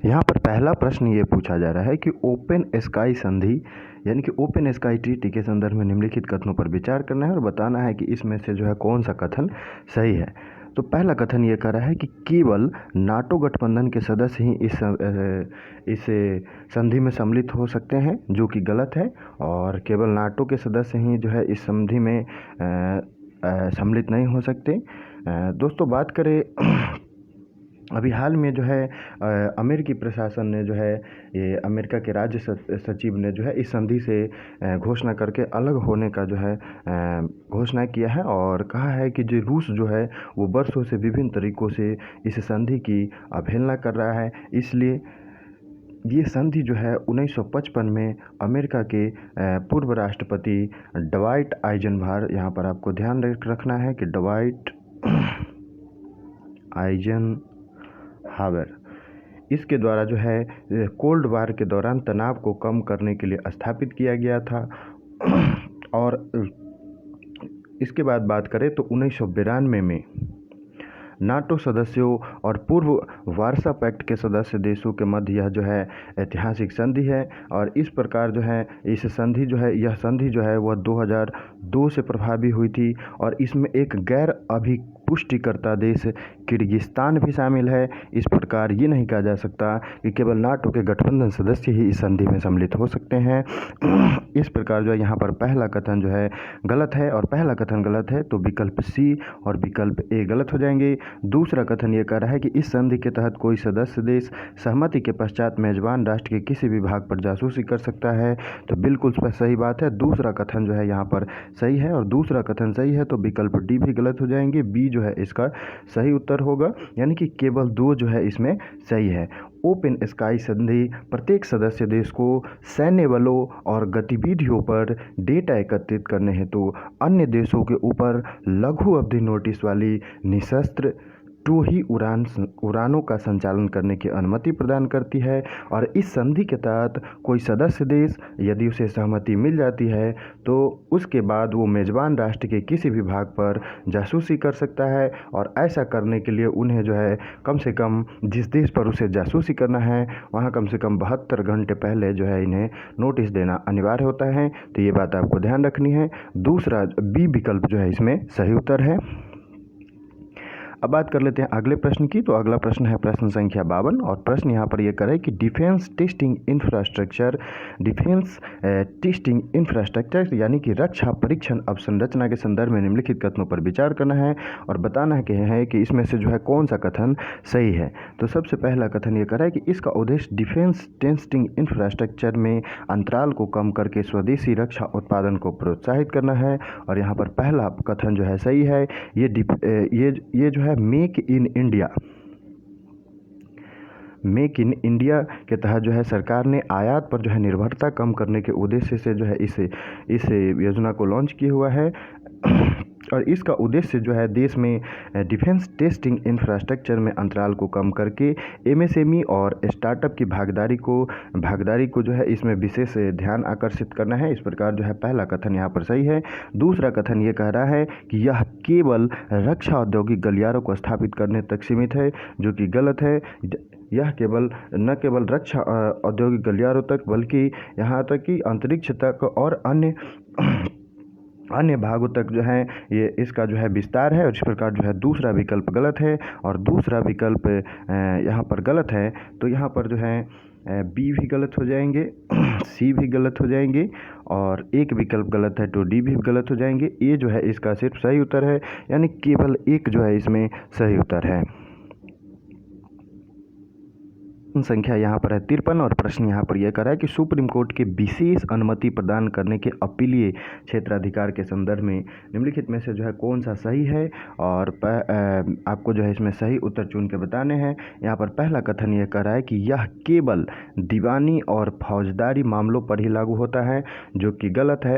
यहाँ पर पहला प्रश्न ये पूछा जा रहा है कि ओपन स्काई संधि यानी कि ओपन स्काई ट्रीटी के संदर्भ में निम्नलिखित कथनों पर विचार करना है और बताना है कि इसमें से जो है कौन सा कथन सही है। तो पहला कथन ये कर रहा है कि केवल नाटो गठबंधन के सदस्य ही इस संधि में सम्मिलित हो सकते हैं, जो कि गलत है। और केवल नाटो के सदस्य ही जो है इस संधि में सम्मिलित नहीं हो सकते। दोस्तों बात करें अभी हाल में जो है अमेरिकी प्रशासन ने जो है ये अमेरिका के राज्य सचिव ने जो है इस संधि से घोषणा करके अलग होने का जो है घोषणा किया है और कहा है कि जो रूस जो है वो वर्षों से विभिन्न तरीक़ों से इस संधि की अवहेलना कर रहा है। इसलिए ये संधि जो है 1955 में अमेरिका के पूर्व राष्ट्रपति डवाइट आइजनहावर, यहाँ पर आपको ध्यान रखना है कि डवाइट आइजनहावर, इसके द्वारा जो है कोल्ड वार के दौरान तनाव को कम करने के लिए स्थापित किया गया था। और इसके बाद बात करें तो 1992 में नाटो सदस्यों और पूर्व वार्सा पैक्ट के सदस्य देशों के मध्य यह जो है ऐतिहासिक संधि है। और इस प्रकार जो है इस संधि जो है यह संधि जो है वह 2002 से प्रभावी हुई थी और इसमें एक गैर अभिपुष्टिकर्ता देश किर्गिस्तान भी शामिल है। इस प्रकार ये नहीं कहा जा सकता कि केवल नाटो के गठबंधन सदस्य ही इस संधि में सम्मिलित हो सकते हैं। इस प्रकार जो है यहाँ पर पहला कथन जो है गलत है और पहला कथन गलत है तो विकल्प सी और विकल्प ए गलत हो जाएंगे। दूसरा कथन ये कह रहा है कि इस संधि के तहत कोई सदस्य देश सहमति के पश्चात मेजबान राष्ट्र के किसी भी भाग पर जासूसी कर सकता है, तो बिल्कुल सही बात है। दूसरा कथन जो है यहाँ पर सही है और दूसरा कथन सही है तो विकल्प डी भी गलत हो जाएंगे। बी जो है इसका सही उत्तर होगा, यानी कि केवल दो जो है इसमें सही है। ओपन स्काई संधि प्रत्येक सदस्य देश को सैन्य बलों और गतिविधियों पर डेटा एकत्रित करने हेतु अन्य देशों के ऊपर लघु अवधि नोटिस वाली निशस्त्र टोही उड़ानों का संचालन करने की अनुमति प्रदान करती है। और इस संधि के तहत कोई सदस्य देश यदि उसे सहमति मिल जाती है तो उसके बाद वो मेज़बान राष्ट्र के किसी भी भाग पर जासूसी कर सकता है और ऐसा करने के लिए उन्हें जो है कम से कम जिस देश पर उसे जासूसी करना है वहाँ कम से कम 72 घंटे पहले जो है इन्हें नोटिस देना अनिवार्य होता है। तो ये बात आपको ध्यान रखनी है। दूसरा बी विकल्प जो है इसमें सही उत्तर है। अब बात कर लेते हैं अगले प्रश्न की। तो अगला प्रश्न है प्रश्न संख्या 52 और प्रश्न यहाँ पर यह करे कि डिफेंस टेस्टिंग इंफ्रास्ट्रक्चर यानी कि रक्षा परीक्षण अवसंरचना के संदर्भ में निम्नलिखित कथनों पर विचार करना है और बताना है कि इसमें से जो है कौन सा कथन सही है। तो सबसे पहला कथन ये कर रहा है कि इसका उद्देश्य डिफेंस टेस्टिंग इंफ्रास्ट्रक्चर में अंतराल को कम करके स्वदेशी रक्षा उत्पादन को प्रोत्साहित करना है। और यहाँ पर पहला कथन जो है सही है। ये जो है मेक इन इंडिया के तहत जो है सरकार ने आयात पर जो है निर्भरता कम करने के उद्देश्य से जो है इस योजना को लॉन्च किया हुआ है। और इसका उद्देश्य जो है देश में डिफेंस टेस्टिंग इंफ्रास्ट्रक्चर में अंतराल को कम करके एमएसएमई और स्टार्टअप की भागीदारी को जो है इसमें विशेष ध्यान आकर्षित करना है। इस प्रकार जो है पहला कथन यहाँ पर सही है। दूसरा कथन ये कह रहा है कि यह केवल रक्षा औद्योगिक गलियारों को स्थापित करने तक सीमित है, जो कि गलत है। यह न केवल रक्षा औद्योगिक गलियारों तक बल्कि यहाँ तक कि अंतरिक्ष तक और अन्य भागों तक जो है ये इसका जो है विस्तार है। और इस प्रकार जो है दूसरा विकल्प गलत है और दूसरा विकल्प यहाँ पर गलत है। तो यहाँ पर जो है बी भी गलत हो जाएंगे, सी भी गलत हो जाएंगे और एक विकल्प गलत है तो डी भी गलत हो जाएंगे। ए जो है इसका सिर्फ सही उत्तर है, यानी केवल एक जो है इसमें सही उत्तर है। संख्या यहाँ पर है 53 और प्रश्न यहाँ पर यह कर रहा है कि सुप्रीम कोर्ट के विशेष अनुमति प्रदान करने के अपीलीय क्षेत्राधिकार के संदर्भ में निम्नलिखित में से जो है कौन सा सही है। और आपको जो है इसमें सही उत्तर चुन के बताने हैं। यहाँ पर पहला कथन यह कर रहा है कि यह केवल दीवानी और फौजदारी मामलों पर ही लागू होता है, जो कि गलत है।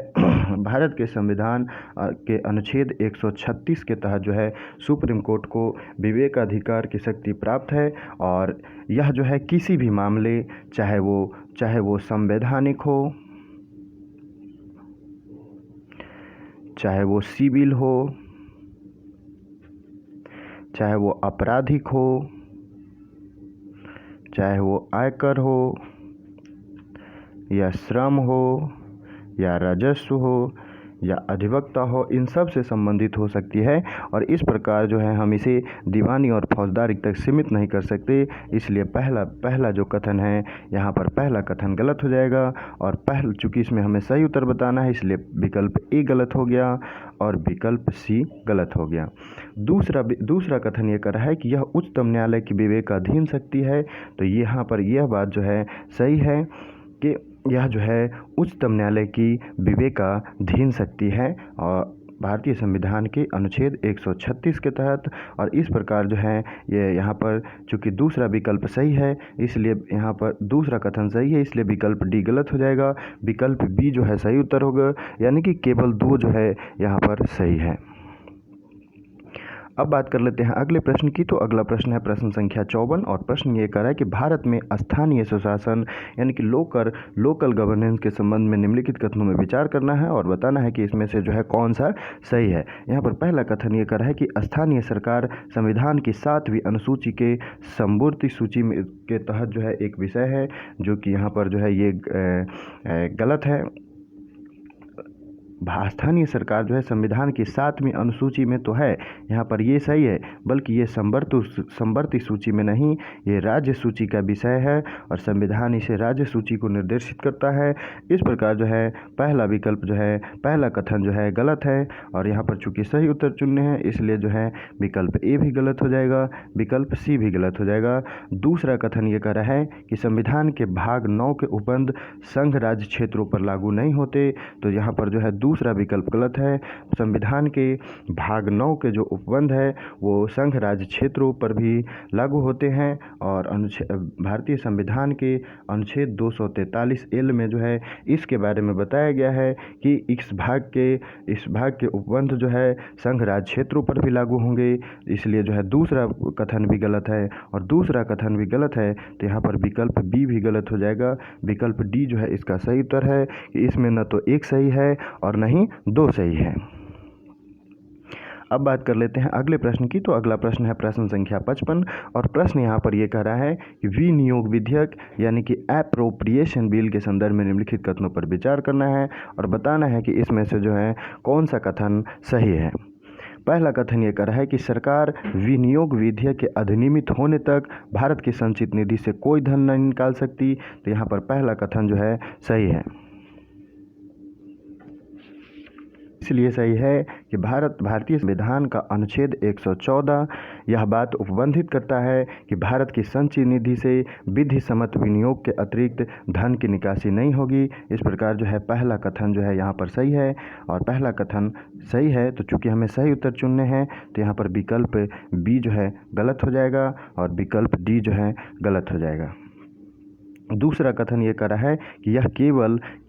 भारत के संविधान के अनुच्छेद 136 के तहत जो है सुप्रीम कोर्ट को विवेकाधिकार की शक्ति प्राप्त है और यह जो है किसी भी मामले चाहे वो संवैधानिक हो, चाहे वो सिविल हो, चाहे वो आपराधिक हो, चाहे वो आयकर हो या श्रम हो या राजस्व हो या अधिवक्ता हो, इन सब से संबंधित हो सकती है। और इस प्रकार जो है हम इसे दीवानी और फौजदारी तक सीमित नहीं कर सकते। इसलिए पहला जो कथन है यहाँ पर पहला कथन गलत हो जाएगा। और चूँकि इसमें हमें सही उत्तर बताना है, इसलिए विकल्प ए गलत हो गया और विकल्प सी गलत हो गया। दूसरा कथन ये कर रहा है कि यह उच्चतम न्यायालय की विवेकाधीन शक्ति है। तो यहाँ पर यह बात जो है सही है कि यह जो है उच्चतम न्यायालय की विवेकाधीन शक्ति है और भारतीय संविधान के अनुच्छेद 136 के तहत। और इस प्रकार जो है ये यहाँ पर चूँकि दूसरा विकल्प सही है, इसलिए यहाँ पर दूसरा कथन सही है, इसलिए विकल्प डी गलत हो जाएगा। विकल्प बी जो है सही उत्तर होगा, यानी कि केवल 2 जो है यहाँ पर सही है। अब बात कर लेते हैं अगले प्रश्न की। तो अगला प्रश्न है प्रश्न संख्या 54 और प्रश्न ये कर रहा है कि भारत में स्थानीय सुशासन यानी कि लोकल गवर्नेंस के संबंध में निम्नलिखित कथनों में विचार करना है और बताना है कि इसमें से जो है कौन सा सही है। यहाँ पर पहला कथन ये कर रहा है कि स्थानीय सरकार संविधान की 7वीं अनुसूची के समवर्ती सूची में के तहत जो है एक विषय है, जो कि यहाँ पर जो है ये गलत है। स्थानीय सरकार जो है संविधान की 7वीं अनुसूची में तो है, यहाँ पर ये सही है, बल्कि ये समवर्ती सूची में नहीं, ये राज्य सूची का विषय है और संविधान इसे राज्य सूची को निर्देशित करता है। इस प्रकार जो है पहला विकल्प जो है पहला कथन जो है गलत है और यहाँ पर चूँकि सही उत्तर चुनने हैं, इसलिए जो है विकल्प ए भी गलत हो जाएगा, विकल्प सी भी गलत हो जाएगा। दूसरा कथन ये कह रहा है कि संविधान के भाग 9 के उपबंध संघ राज्य क्षेत्रों पर लागू नहीं होते। तो यहाँ पर जो है दूसरा विकल्प गलत है। संविधान के भाग 9 के जो उपबंध है वो संघ राज्य क्षेत्रों पर भी लागू होते हैं और भारतीय संविधान के अनुच्छेद 243 एल में जो है इसके बारे में बताया गया है कि इस भाग के उपबंध जो है संघ राज्य क्षेत्रों पर भी लागू होंगे। इसलिए जो है दूसरा कथन भी गलत है और दूसरा कथन भी गलत है, तो यहाँ पर विकल्प बी भी गलत हो जाएगा। विकल्प डी जो है इसका सही उत्तर है कि इसमें न तो एक सही है और नहीं 2 सही है। अब बात कर लेते हैं अगले प्रश्न की। तो अगला प्रश्न है प्रश्न संख्या 55 और प्रश्न यहाँ पर ये कह रहा है कि विनियोग विधेयक यानी कि एप्रोप्रिएशन बिल के संदर्भ में निम्नलिखित कथनों पर विचार करना है और बताना है कि इसमें से जो है कौन सा कथन सही है। पहला कथन ये कर रहा है कि सरकार विनियोग विधेयक के अधिनियमित होने तक भारत की संचित निधि से कोई धन नहीं निकाल सकती। तो यहाँ पर पहला कथन जो है सही है, इसलिए सही है कि भारतीय संविधान का अनुच्छेद 114 यह बात उपबंधित करता है कि भारत की संचित निधि से विधि सम्मत विनियोग के अतिरिक्त धन की निकासी नहीं होगी। इस प्रकार जो है पहला कथन जो है यहाँ पर सही है और पहला कथन सही है। तो चूंकि हमें सही उत्तर चुनने हैं तो यहाँ पर विकल्प बी जो है गलत हो जाएगा और विकल्प डी जो है गलत हो जाएगा। दूसरा कथन ये कर रहा है कि यह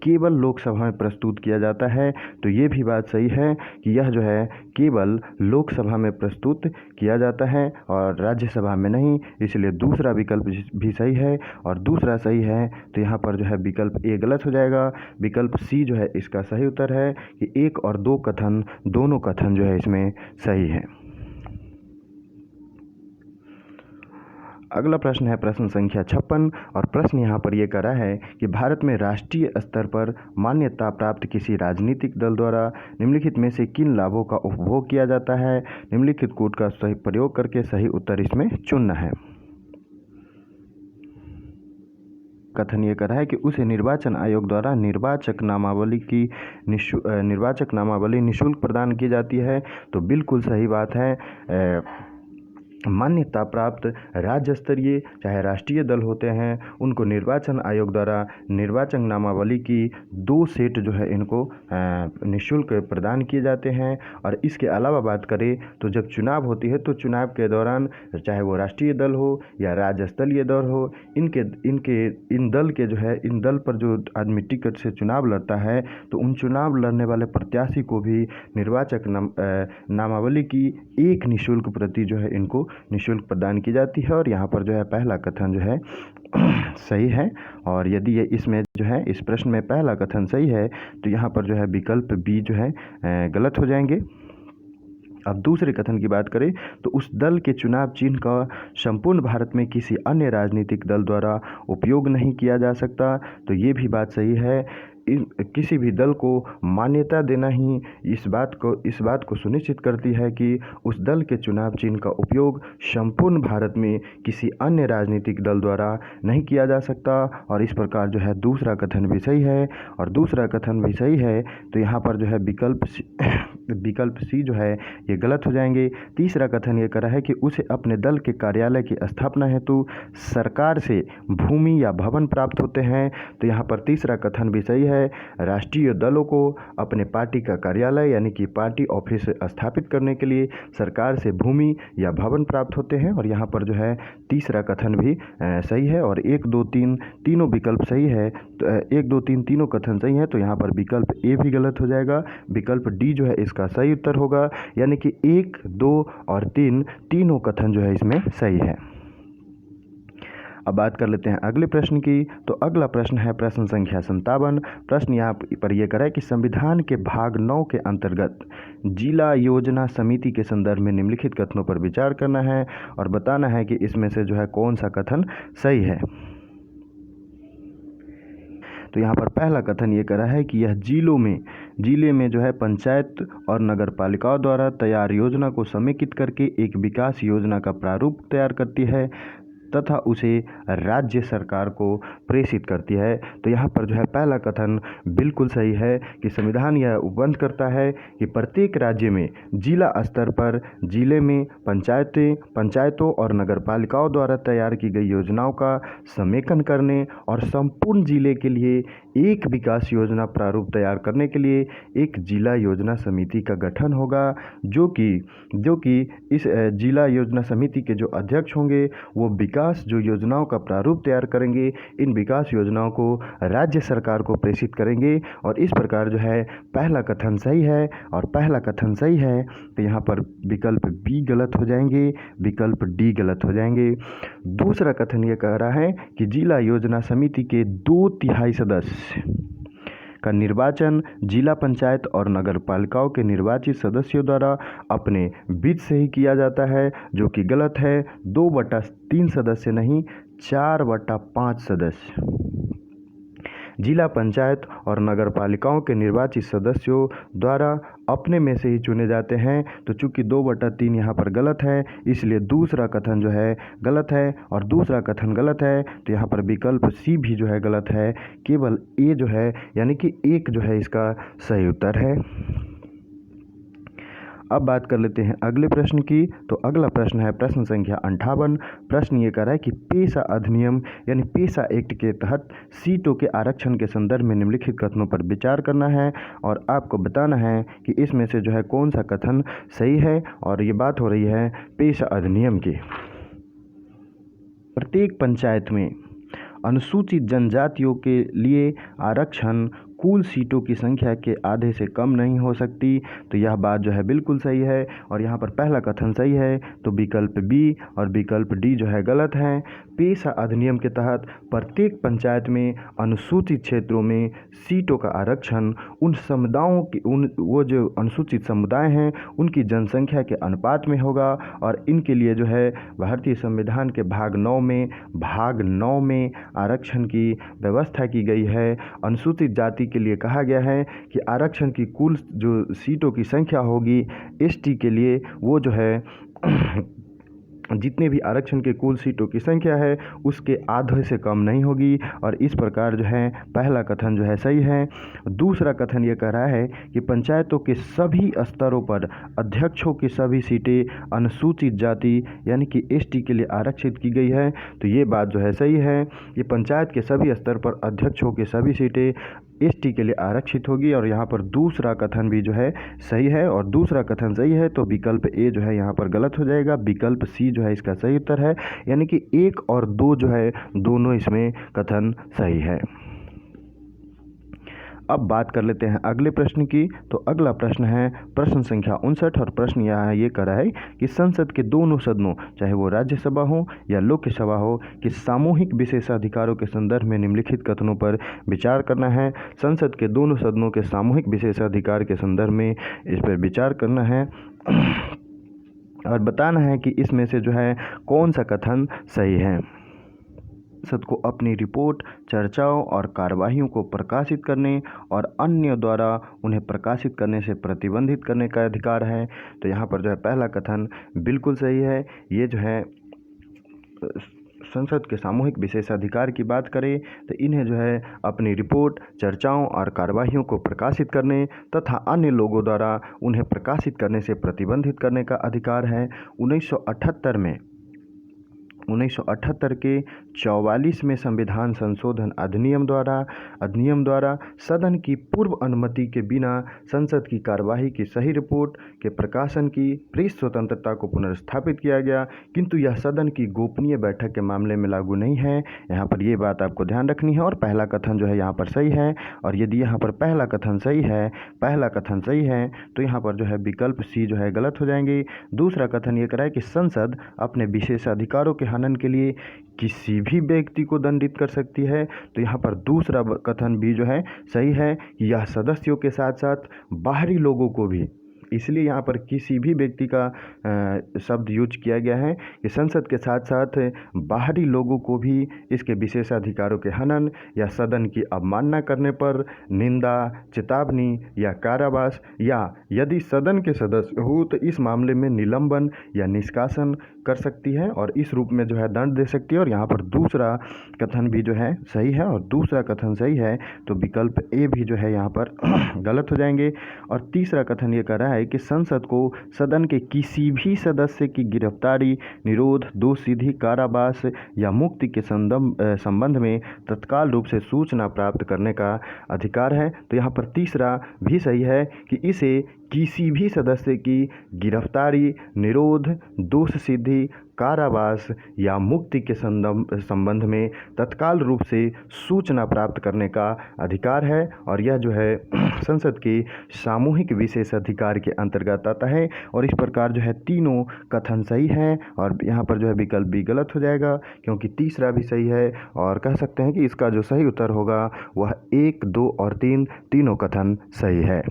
केवल लोकसभा में प्रस्तुत किया जाता है। तो ये भी बात सही है कि यह जो है केवल लोकसभा में प्रस्तुत किया जाता है और राज्यसभा में नहीं, इसलिए दूसरा विकल्प भी सही है और दूसरा सही है। तो यहाँ पर जो है विकल्प ए गलत हो जाएगा। विकल्प सी जो है इसका सही उत्तर है कि 1 और 2 कथन दोनों कथन जो है इसमें सही है। अगला प्रश्न है प्रश्न संख्या 56 और प्रश्न यहाँ पर ये कर रहा है कि भारत में राष्ट्रीय स्तर पर मान्यता प्राप्त किसी राजनीतिक दल द्वारा निम्नलिखित में से किन लाभों का उपभोग किया जाता है। निम्नलिखित कोड का सही प्रयोग करके सही उत्तर इसमें चुनना है। कथन ये कर रहा है कि उसे निर्वाचन आयोग द्वारा निर्वाचक नामावली निःशुल्क प्रदान की जाती है। तो बिल्कुल सही बात है। मान्यता प्राप्त राज्य स्तरीय चाहे राष्ट्रीय दल होते हैं, उनको निर्वाचन आयोग द्वारा निर्वाचक नामावली की 2 सेट जो है इनको निःशुल्क प्रदान किए जाते हैं। और इसके अलावा बात करें तो जब चुनाव होती है तो चुनाव के दौरान चाहे वो राष्ट्रीय दल हो या राज्य स्तरीय दल हो, इन दल पर जो आदमी टिकट से चुनाव लड़ता है तो उन चुनाव लड़ने वाले प्रत्याशी को भी निर्वाचक नामावली की 1 निःशुल्क प्रति जो है इनको निःशुल्क प्रदान की जाती है। और यहाँ पर जो है पहला कथन जो है सही है। और यदि ये इसमें जो है इस प्रश्न में पहला कथन सही है तो यहाँ पर जो है विकल्प बी जो है गलत हो जाएंगे। अब दूसरे कथन की बात करें तो उस दल के चुनाव चिन्ह का संपूर्ण भारत में किसी अन्य राजनीतिक दल द्वारा उपयोग नहीं किया जा सकता। तो ये भी बात सही है। किसी भी दल को मान्यता देना ही इस बात को सुनिश्चित करती है कि उस दल के चुनाव चिन्ह का उपयोग संपूर्ण भारत में किसी अन्य राजनीतिक दल द्वारा नहीं किया जा सकता। और इस प्रकार जो है दूसरा कथन भी सही है और दूसरा कथन भी सही है। तो यहाँ पर जो है विकल्प सी जो है ये गलत हो जाएंगे। तीसरा कथन ये करा है कि उसे अपने दल के कार्यालय की स्थापना हेतु सरकार से भूमि या भवन प्राप्त होते हैं। तो यहाँ पर तीसरा कथन भी सही है। राष्ट्रीय दलों को अपने पार्टी का कार्यालय यानी कि पार्टी ऑफिस स्थापित करने के लिए सरकार से भूमि या भवन प्राप्त होते हैं। और यहाँ पर जो है तीसरा कथन भी सही है। और 1, 2, 3 तीनों विकल्प सही है। तो 1, 2, 3 तीनों कथन सही है। तो यहाँ पर विकल्प ए भी गलत हो जाएगा। विकल्प डी जो है इसका सही उत्तर होगा। यानी कि 1, 2 और 3 तीनों कथन जो है इसमें सही है। अब बात कर लेते हैं अगले प्रश्न की। तो अगला प्रश्न है प्रश्न संख्या 57। प्रश्न यहाँ पर यह करा है कि संविधान के भाग 9 के अंतर्गत जिला योजना समिति के संदर्भ में निम्नलिखित कथनों पर विचार करना है और बताना है कि इसमें से जो है कौन सा कथन सही है। तो यहाँ पर पहला कथन ये करा है कि यह जिले में जो है पंचायत और नगर पालिकाओं द्वारा तैयार योजना को समेकित करके एक विकास योजना का प्रारूप तैयार करती है तथा उसे राज्य सरकार को प्रेषित करती है। तो यहाँ पर जो है पहला कथन बिल्कुल सही है कि संविधान यह उपबंध करता है कि प्रत्येक राज्य में जिला स्तर पर जिले में पंचायतों और नगर पालिकाओं द्वारा तैयार की गई योजनाओं का समेकन करने और संपूर्ण जिले के लिए एक विकास योजना प्रारूप तैयार करने के लिए एक जिला योजना समिति का गठन होगा, जो कि इस जिला योजना समिति के जो अध्यक्ष होंगे वो विकास जो योजनाओं का प्रारूप तैयार करेंगे, इन विकास योजनाओं को राज्य सरकार को प्रेषित करेंगे। और इस प्रकार जो है पहला कथन सही है और पहला कथन सही है। तो यहाँ पर विकल्प बी गलत हो जाएंगे, विकल्प डी गलत हो जाएंगे। दूसरा कथन ये कह रहा है कि जिला योजना समिति के 2/3 सदस्य का निर्वाचन जिला पंचायत और नगर पालिकाओं के निर्वाचित सदस्यों द्वारा अपने बीच से ही किया जाता है, जो कि गलत है। 2/3 सदस्य नहीं, 4/5 सदस्य जिला पंचायत और नगर पालिकाओं के निर्वाचित सदस्यों द्वारा अपने में से ही चुने जाते हैं। तो चूंकि 2/3 यहाँ पर गलत है, इसलिए दूसरा कथन जो है गलत है और दूसरा कथन गलत है। तो यहाँ पर विकल्प सी भी जो है गलत है, केवल ए जो है यानी कि 1 जो है इसका सही उत्तर है। अब बात कर लेते हैं अगले प्रश्न की। तो अगला प्रश्न है प्रश्न संख्या 58। प्रश्न ये कर रहा है कि पेशा अधिनियम यानी पेशा एक्ट के तहत सीटों के आरक्षण के संदर्भ में निम्नलिखित कथनों पर विचार करना है और आपको बताना है कि इसमें से जो है कौन सा कथन सही है। और ये बात हो रही है पेशा अधिनियम की। प्रत्येक पंचायत में अनुसूचित जनजातियों के लिए आरक्षण कुल सीटों की संख्या के आधे से कम नहीं हो सकती। तो यह बात जो है बिल्कुल सही है और यहाँ पर पहला कथन सही है। तो विकल्प बी और विकल्प डी जो है गलत है। पेशा अधिनियम के तहत प्रत्येक पंचायत में अनुसूचित क्षेत्रों में सीटों का आरक्षण उन समुदायों की वो जो अनुसूचित समुदाय हैं उनकी जनसंख्या के अनुपात में होगा। और इनके लिए जो है भारतीय संविधान के भाग 9 में आरक्षण की व्यवस्था की गई है। अनुसूचित जाति के लिए कहा गया है कि आरक्षण की कुल जो सीटों की संख्या होगी एसटी के लिए वो जो है जितने भी आरक्षण के कुल सीटों की संख्या है उसके आधे से कम नहीं होगी। और इस प्रकार जो है पहला कथन जो है सही है। दूसरा कथन ये कह रहा है कि पंचायतों के सभी स्तरों पर अध्यक्षों की सभी सीटें अनुसूचित जाति यानी कि एसटी के लिए आरक्षित की गई है। तो ये बात जो है सही है। ये पंचायत के सभी स्तर पर अध्यक्षों की सभी सीटें एसटी के लिए आरक्षित होगी। और यहाँ पर दूसरा कथन भी जो है सही है और दूसरा कथन सही है। तो विकल्प ए जो है यहाँ पर गलत हो जाएगा। विकल्प सी जो है इसका सही उत्तर है, यानी कि 1 और 2 जो है दोनों इसमें कथन सही है। अब बात कर लेते हैं अगले प्रश्न की। तो अगला प्रश्न है प्रश्न संख्या 59 और प्रश्न यहाँ ये कर रहा है कि संसद के दोनों सदनों चाहे वो राज्यसभा हो या लोकसभा हो कि सामूहिक विशेषाधिकारों के संदर्भ में निम्नलिखित कथनों पर विचार करना है। संसद के दोनों सदनों के सामूहिक विशेषाधिकार के संदर्भ में इस पर विचार करना है। और बताना है कि इसमें से जो है कौन सा कथन सही है। संसद को अपनी रिपोर्ट, चर्चाओं और कार्यवाहियों को प्रकाशित करने और अन्य द्वारा उन्हें प्रकाशित करने से प्रतिबंधित करने का अधिकार है। तो यहाँ पर जो है पहला कथन बिल्कुल सही है। ये जो है संसद के सामूहिक विशेषाधिकार की बात करें तो इन्हें जो है अपनी रिपोर्ट, चर्चाओं और कार्यवाहियों को प्रकाशित करने तथा अन्य लोगों द्वारा उन्हें प्रकाशित करने से प्रतिबंधित करने का अधिकार है। 1978 के 44वें संविधान संशोधन अधिनियम द्वारा सदन की पूर्व अनुमति के बिना संसद की कार्यवाही की सही रिपोर्ट के प्रकाशन की प्रेस स्वतंत्रता को पुनर्स्थापित किया गया, किंतु यह सदन की गोपनीय बैठक के मामले में लागू नहीं है। यहाँ पर ये बात आपको ध्यान रखनी है। और पहला कथन जो है यहाँ पर सही है। और यदि यहाँ पर पहला कथन सही है तो यहाँ पर जो है विकल्प सी जो है गलत हो जाएंगे। दूसरा कथन ये करा है कि संसद अपने विशेषाधिकारों के हनन के लिए किसी भी व्यक्ति को दंडित कर सकती है। तो यहाँ पर दूसरा कथन भी जो है सही है कि यह सदस्यों के साथ साथ बाहरी लोगों को भी, इसलिए यहाँ पर किसी भी व्यक्ति का शब्द यूज किया गया है कि संसद के साथ साथ बाहरी लोगों को भी इसके विशेषाधिकारों के हनन या सदन की अवमानना करने पर निंदा, चेतावनी या कारावास, या यदि सदन के सदस्य हो तो इस मामले में निलंबन या निष्कासन कर सकती है और इस रूप में जो है दंड दे सकती है। और यहाँ पर दूसरा कथन भी जो है सही है और दूसरा कथन सही है तो विकल्प ए भी जो है यहाँ पर गलत हो जाएंगे। और तीसरा कथन ये कह रहा है कि संसद को सदन के किसी भी सदस्य की गिरफ्तारी, निरोध, दोषसिद्धि, कारावास या मुक्ति के संबंध में तत्काल रूप से सूचना प्राप्त करने का अधिकार है। तो यहाँ पर तीसरा भी सही है कि इसे किसी भी सदस्य की गिरफ्तारी, निरोध, दोषसिद्धि, कारावास या मुक्ति के संबंध में तत्काल रूप से सूचना प्राप्त करने का अधिकार है। और यह जो है संसद के सामूहिक विशेषाधिकार के अंतर्गत आता है। और इस प्रकार जो है तीनों कथन सही हैं और यहाँ पर जो है विकल्प भी गलत हो जाएगा क्योंकि तीसरा भी सही है। और कह सकते हैं कि इसका जो सही उत्तर होगा वह 1, 2 और 3 तीनों कथन सही है।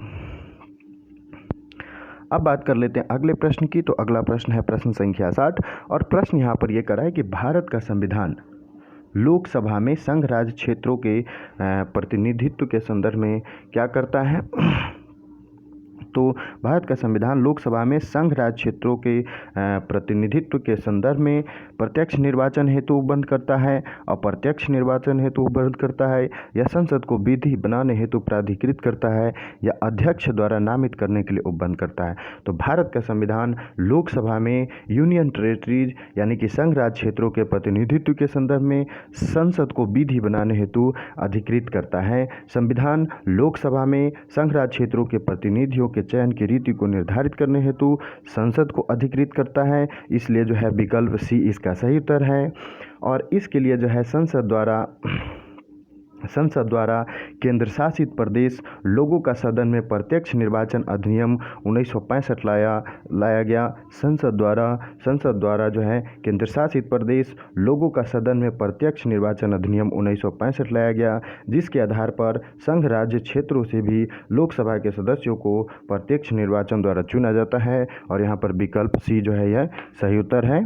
अब बात कर लेते हैं अगले प्रश्न की। तो अगला प्रश्न है प्रश्न संख्या 60 और प्रश्न यहाँ पर यह करा है कि भारत का संविधान लोकसभा में संघ राज्य क्षेत्रों के प्रतिनिधित्व के संदर्भ में क्या करता है। तो भारत का संविधान लोकसभा में संघ राज्य क्षेत्रों के प्रतिनिधित्व के संदर्भ में प्रत्यक्ष निर्वाचन हेतु उपबंध करता है, अप्रत्यक्ष निर्वाचन हेतु उपबंध करता है, या संसद को विधि बनाने हेतु प्राधिकृत करता है, या अध्यक्ष द्वारा नामित करने के लिए उपबंध करता है। तो भारत का संविधान लोकसभा में यूनियन टेरिटरीज यानी कि संघ राज्य क्षेत्रों के प्रतिनिधित्व के संदर्भ में संसद को विधि बनाने हेतु अधिकृत करता है। संविधान लोकसभा में संघ राज्य क्षेत्रों के प्रतिनिधियों के चयन की रीति को निर्धारित करने हेतु संसद को अधिकृत करता है। इसलिए जो है विकल्प सी इसका सही उत्तर है। और इसके लिए जो है संसद द्वारा केंद्र शासित प्रदेश लोगों का सदन में प्रत्यक्ष निर्वाचन अधिनियम 1965 लाया गया। संसद द्वारा जो है केंद्र शासित प्रदेश लोगों का सदन में प्रत्यक्ष निर्वाचन अधिनियम 1965 लाया गया, जिसके आधार पर संघ राज्य क्षेत्रों से भी लोकसभा के सदस्यों को प्रत्यक्ष निर्वाचन द्वारा चुना जाता है। और यहाँ पर विकल्प सी जो है यह सही उत्तर है।